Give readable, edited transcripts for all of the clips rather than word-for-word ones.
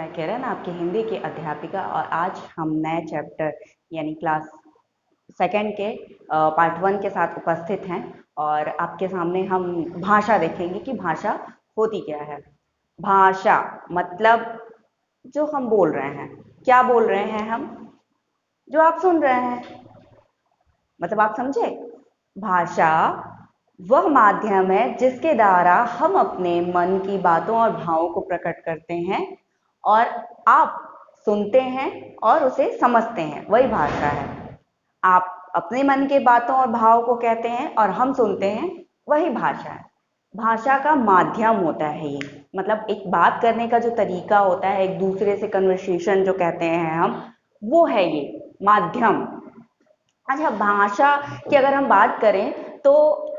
मैं किरण, आपकी हिंदी की अध्यापिका। और आज हम नए चैप्टर यानी क्लास सेकंड के पार्ट वन के साथ उपस्थित हैं। और आपके सामने हम भाषा देखेंगे कि भाषा होती क्या है। भाषा मतलब जो हम बोल रहे हैं, क्या बोल रहे हैं हम, जो आप सुन रहे हैं। मतलब आप समझे? भाषा वह माध्यम है जिसके द्वारा हम अपने मन की बातों और भावों को प्रकट करते हैं और आप सुनते हैं और उसे समझते हैं, वही भाषा है। आप अपने मन के बातों और भावों को कहते हैं और हम सुनते हैं, वही भाषा है। भाषा का माध्यम होता है ये, मतलब एक बात करने का जो तरीका होता है, एक दूसरे से कन्वर्सेशन जो कहते हैं हम, वो है ये माध्यम। अच्छा, भाषा की अगर हम बात करें तो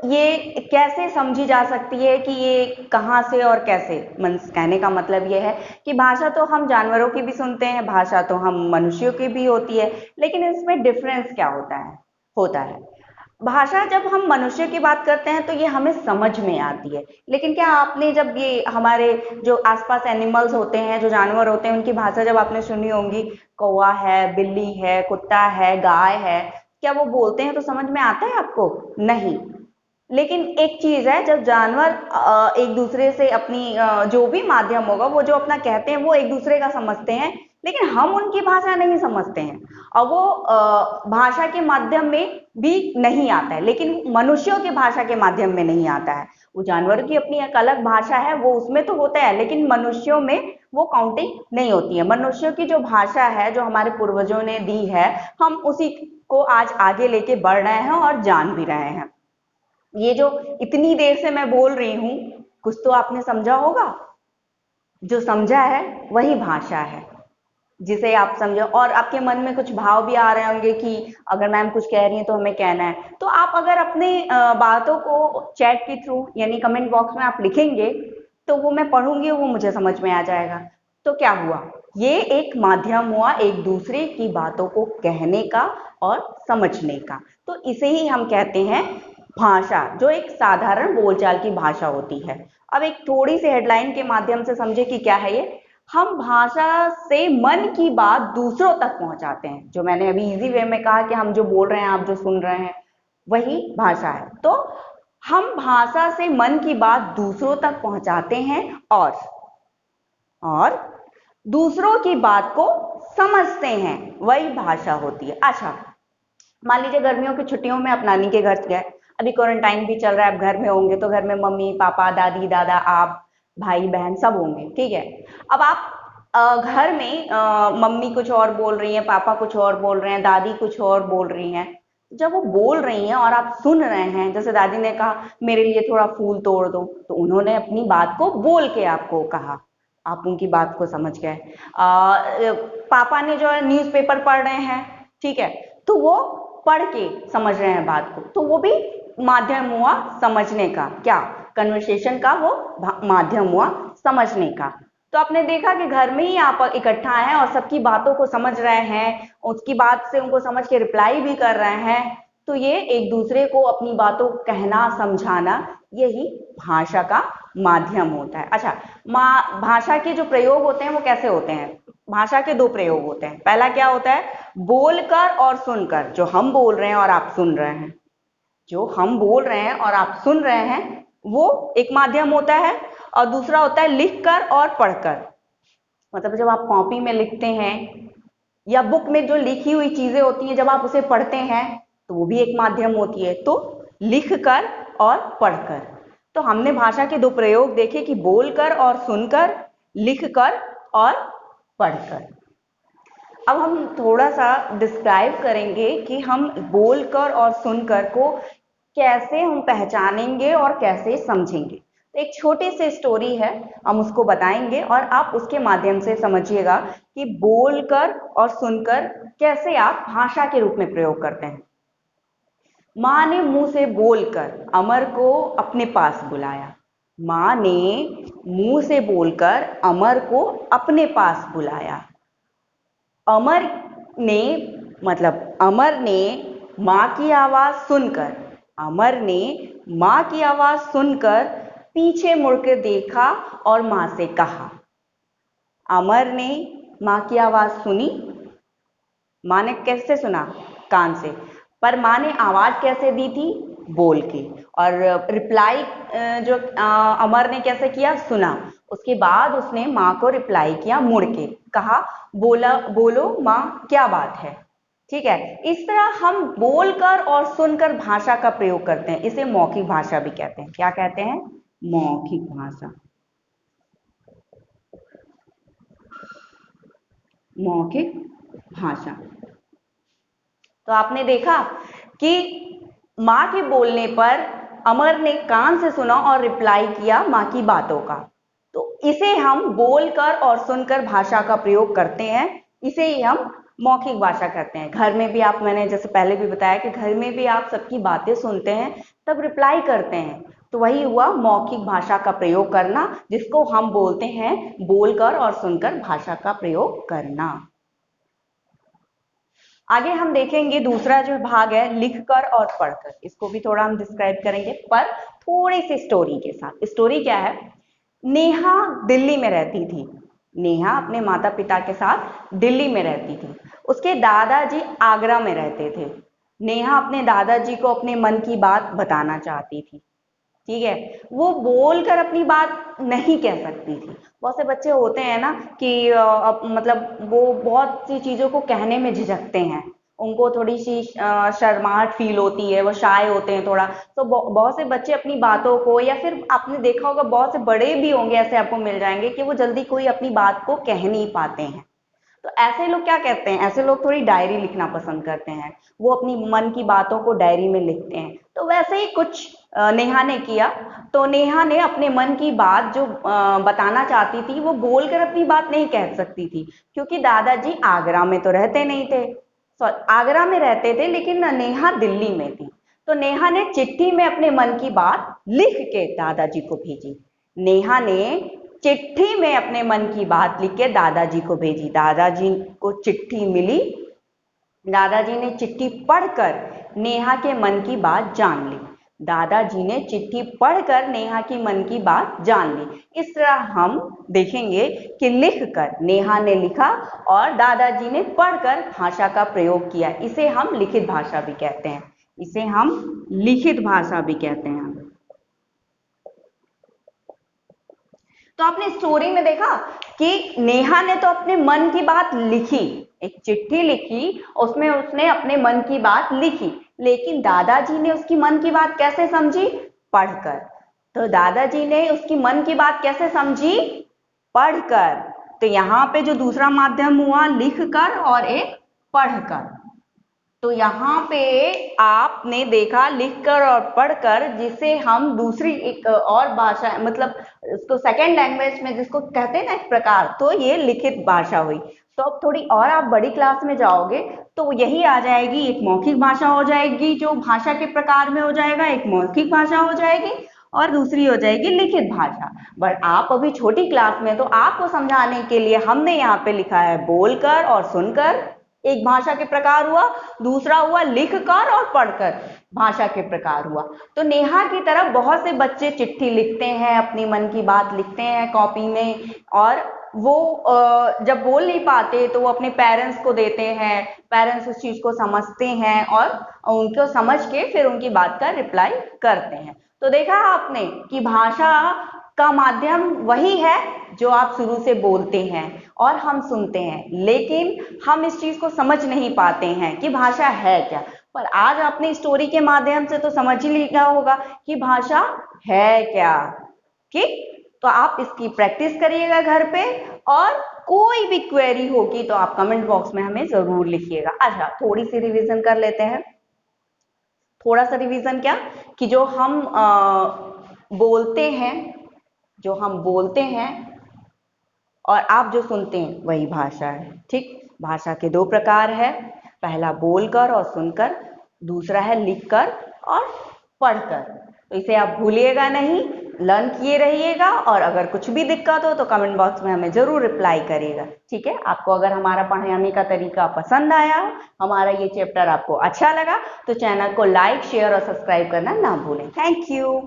ये कैसे समझी जा सकती है कि ये कहाँ से और कैसे। कहने का मतलब ये है कि भाषा तो हम जानवरों की भी सुनते हैं, भाषा तो हम मनुष्यों की भी होती है, लेकिन इसमें डिफरेंस क्या होता है। भाषा जब हम मनुष्य की बात करते हैं तो ये हमें समझ में आती है, लेकिन क्या आपने जब ये हमारे जो आसपास एनिमल्स होते हैं, जो जानवर होते हैं, उनकी भाषा जब आपने सुनी होंगी, कौवा है, बिल्ली है, कुत्ता है, गाय है, क्या वो बोलते हैं तो समझ में आता है आपको? नहीं। लेकिन एक चीज है, जब जानवर एक दूसरे से अपनी जो भी माध्यम होगा, वो जो अपना कहते हैं वो एक दूसरे का समझते हैं, लेकिन हम उनकी भाषा नहीं समझते हैं। और वो भाषा के माध्यम में भी नहीं आता है, लेकिन मनुष्यों की भाषा के माध्यम में नहीं आता है। वो जानवरों की अपनी एक अलग भाषा है, वो उसमें तो होता है, लेकिन मनुष्यों में वो काउंटिंग नहीं होती है। मनुष्यों की जो भाषा है, जो हमारे पूर्वजों ने दी है, हम उसी को आज आगे लेके बढ़ रहे हैं और जान भी रहे हैं। ये जो इतनी देर से मैं बोल रही हूं, कुछ तो आपने समझा होगा। जो समझा है वही भाषा है, जिसे आप समझो। और आपके मन में कुछ भाव भी आ रहे होंगे कि अगर मैम कुछ कह रही हैं तो हमें कहना है। तो आप अगर अपने बातों को चैट के थ्रू यानी कमेंट बॉक्स में आप लिखेंगे, तो वो मैं पढ़ूंगी, वो मुझे समझ में आ जाएगा। तो क्या हुआ? ये एक माध्यम हुआ एक दूसरे की बातों को कहने का और समझने का। तो इसे ही हम कहते हैं भाषा, जो एक साधारण बोलचाल की भाषा होती है। अब एक थोड़ी सी हेडलाइन के माध्यम से समझे कि क्या है ये। हम भाषा से मन की बात दूसरों तक पहुंचाते हैं। जो मैंने अभी इजी वे में कहा कि हम जो बोल रहे हैं, आप जो सुन रहे हैं, वही भाषा है। तो हम भाषा से मन की बात दूसरों तक पहुंचाते हैं और दूसरों की बात को समझते हैं, वही भाषा होती है। अच्छा, मान लीजिए गर्मियों की छुट्टियों में आप नानी के घर गए, अभी क्वारंटाइन भी चल रहा है, आप घर में होंगे, तो घर में मम्मी पापा दादी दादा, आप भाई बहन सब होंगे, ठीक है। अब आप घर में मम्मी कुछ और बोल रही हैं, पापा कुछ और बोल रहे हैं, दादी कुछ और बोल रही हैं। जब वो बोल रही हैं और आप सुन रहे हैं, जैसे दादी ने कहा मेरे लिए थोड़ा फूल तोड़ दो, तो उन्होंने अपनी बात को बोल के आपको कहा, आप उनकी बात को समझ गए। पापा ने जो है न्यूज़पेपर पढ़ रहे हैं, ठीक है, तो वो पढ़ के समझ रहे हैं बात को, तो वो भी माध्यम हुआ समझने का। क्या? कन्वर्सेशन का वो माध्यम हुआ समझने का। तो आपने देखा कि घर में ही आप इकट्ठा हैं और सबकी बातों को समझ रहे हैं, उसकी बात से उनको समझ के रिप्लाई भी कर रहे हैं। तो ये एक दूसरे को अपनी बातों कहना समझाना, यही भाषा का माध्यम होता है। अच्छा, भाषा के जो प्रयोग होते हैं वो कैसे होते हैं? भाषा के दो प्रयोग होते हैं। पहला क्या होता है? बोलकर और सुनकर। जो हम बोल रहे हैं और आप सुन रहे हैं, जो हम बोल रहे हैं और आप सुन रहे हैं, वो एक माध्यम होता है। और दूसरा होता है लिखकर और पढ़कर। मतलब जब आप कॉपी में लिखते हैं या बुक में जो लिखी हुई चीजें होती हैं, जब आप उसे पढ़ते हैं, तो वो भी एक माध्यम होती है। तो लिखकर और पढ़कर। तो हमने भाषा के दो प्रयोग देखे कि बोलकर और सुनकर, लिखकर और पढ़कर। अब हम थोड़ा सा डिस्क्राइब करेंगे कि हम बोलकर और सुनकर को कैसे हम पहचानेंगे और कैसे समझेंगे। तो एक छोटी सी स्टोरी है, हम उसको बताएंगे और आप उसके माध्यम से समझिएगा कि बोलकर और सुनकर कैसे आप भाषा के रूप में प्रयोग करते हैं। माँ ने मुंह से बोलकर अमर को अपने पास बुलाया। माँ ने मुंह से बोलकर अमर को अपने पास बुलाया। अमर ने अमर ने माँ की आवाज सुनकर, अमर ने माँ की आवाज सुनकर पीछे मुड़कर देखा और माँ से कहा। अमर ने माँ की आवाज सुनी। माँ ने कैसे सुना? कान से। पर माँ ने आवाज कैसे दी थी? बोल के। और रिप्लाई जो अमर ने कैसे किया? सुना। उसके बाद उसने माँ को रिप्लाई किया मुड़ के, कहा बोला बोलो माँ क्या बात है। ठीक है, इस तरह हम बोलकर और सुनकर भाषा का प्रयोग करते हैं। इसे मौखिक भाषा भी कहते हैं। क्या कहते हैं? मौखिक भाषा। मौखिक भाषा। तो आपने देखा कि माँ के बोलने पर अमर ने कान से सुना और रिप्लाई किया माँ की बातों का। तो इसे हम बोलकर और सुनकर भाषा का प्रयोग करते हैं। इसे ही हम मौखिक भाषा कहते हैं। घर में भी आप, मैंने जैसे पहले भी बताया कि घर में भी आप सबकी बातें सुनते हैं तब रिप्लाई करते हैं। तो वही हुआ मौखिक भाषा का प्रयोग करना, जिसको हम बोलते हैं बोलकर और सुनकर भाषा का प्रयोग करना। आगे हम देखेंगे दूसरा जो भाग है लिखकर और पढ़कर। इसको भी थोड़ा हम डिस्क्राइब करेंगे, पर थोड़ी सी स्टोरी के साथ। स्टोरी क्या है? नेहा दिल्ली में रहती थी। नेहा अपने माता पिता के साथ दिल्ली में रहती थी। उसके दादाजी आगरा में रहते थे। नेहा अपने दादाजी को अपने मन की बात बताना चाहती थी। ठीक है, वो बोलकर अपनी बात नहीं कह सकती थी। बहुत से बच्चे होते हैं ना कि मतलब वो बहुत सी चीजों को कहने में झिझकते हैं। उनको थोड़ी सी शर्माहट फील होती है, वो शाय होते हैं थोड़ा। तो बहुत से बच्चे अपनी बातों को, या फिर आपने देखा होगा बहुत से बड़े भी होंगे ऐसे आपको मिल जाएंगे कि वो जल्दी कोई अपनी बात को कह नहीं पाते हैं। तो ऐसे लोग क्या कहते हैं? ऐसे लोग थोड़ी डायरी लिखना पसंद करते हैं। वो अपनी मन की बातों को डायरी में लिखते हैं। तो वैसे ही कुछ नेहा ने किया। तो नेहा ने अपने मन की बात जो बताना चाहती थी, वो बोलकर अपनी बात नहीं कह सकती थी, क्योंकि दादाजी आगरा में तो रहते नहीं थे। आगरा में रहते थे, लेकिन नेहा दिल्ली में थी। तो नेहा ने चिट्ठी में अपने मन की बात लिख के दादाजी को भेजी। नेहा ने चिट्ठी में अपने मन की बात लिख के दादाजी को भेजी। दादाजी को चिट्ठी मिली। दादाजी ने चिट्ठी पढ़कर नेहा के मन की बात जान ली। दादाजी ने चिट्ठी पढ़कर नेहा की मन की बात जान ली। इस तरह हम देखेंगे कि लिखकर नेहा ने लिखा और दादाजी ने पढ़कर भाषा का प्रयोग किया। इसे हम लिखित भाषा भी कहते हैं। इसे हम लिखित भाषा भी कहते हैं। तो आपने स्टोरी में देखा कि नेहा ने तो अपने मन की बात लिखी, एक चिट्ठी लिखी, उसमें उसने अपने मन की बात लिखी, लेकिन दादाजी ने उसकी मन की बात कैसे समझी? पढ़कर। तो दादाजी ने उसकी मन की बात कैसे समझी? पढ़कर। तो यहाँ पे जो दूसरा माध्यम हुआ लिखकर और एक पढ़कर। तो यहाँ पे आपने देखा लिखकर और पढ़कर, जिसे हम दूसरी एक और भाषा, मतलब उसको सेकेंड लैंग्वेज में जिसको कहते हैं ना एक प्रकार, तो ये लिखित भाषा हुई। तो अब थोड़ी और आप बड़ी क्लास में जाओगे तो यही आ जाएगी, एक मौखिक भाषा हो जाएगी जो भाषा के प्रकार में हो जाएगा, एक मौखिक भाषा हो जाएगी और दूसरी हो जाएगी लिखित भाषा। बट आप अभी छोटी क्लास में, तो आपको समझाने के लिए हमने यहाँ पे लिखा है बोलकर और सुनकर, एक भाषा के प्रकार हुआ। दूसरा हुआ लिखकर और पढ़कर, भाषा के प्रकार हुआ। तो नेहा की तरफ बहुत से बच्चे चिट्ठी लिखते हैं, अपनी मन की बात लिखते हैं कॉपी में, और वो जब बोल नहीं पाते तो वो अपने पेरेंट्स को देते हैं। पेरेंट्स उस चीज को समझते हैं और उनको समझ के फिर उनकी बात का रिप्लाई करते हैं। तो देखा आपने कि भाषा का माध्यम वही है जो आप शुरू से बोलते हैं और हम सुनते हैं, लेकिन हम इस चीज को समझ नहीं पाते हैं कि भाषा है क्या। पर आज आपने स्टोरी के माध्यम से तो समझ ही लिया होगा कि भाषा है क्या। ठीक, तो आप इसकी प्रैक्टिस करिएगा घर पे, और कोई भी क्वेरी होगी तो आप कमेंट बॉक्स में हमें जरूर लिखिएगा। अच्छा, थोड़ी सी रिवीजन कर लेते हैं। थोड़ा सा रिवीजन क्या, कि जो हम बोलते हैं, जो हम बोलते हैं और आप जो सुनते हैं वही भाषा है। ठीक, भाषा के दो प्रकार है, पहला बोलकर और सुनकर, दूसरा है लिखकर और पढ़कर। तो इसे आप भूलिएगा नहीं, लर्न किए रहिएगा, और अगर कुछ भी दिक्कत हो तो कमेंट बॉक्स में हमें जरूर रिप्लाई करिएगा। ठीक है, आपको अगर हमारा पढ़ाने का तरीका पसंद आया, हमारा ये चैप्टर आपको अच्छा लगा, तो चैनल को लाइक, शेयर और सब्सक्राइब करना ना भूलें। Thank you.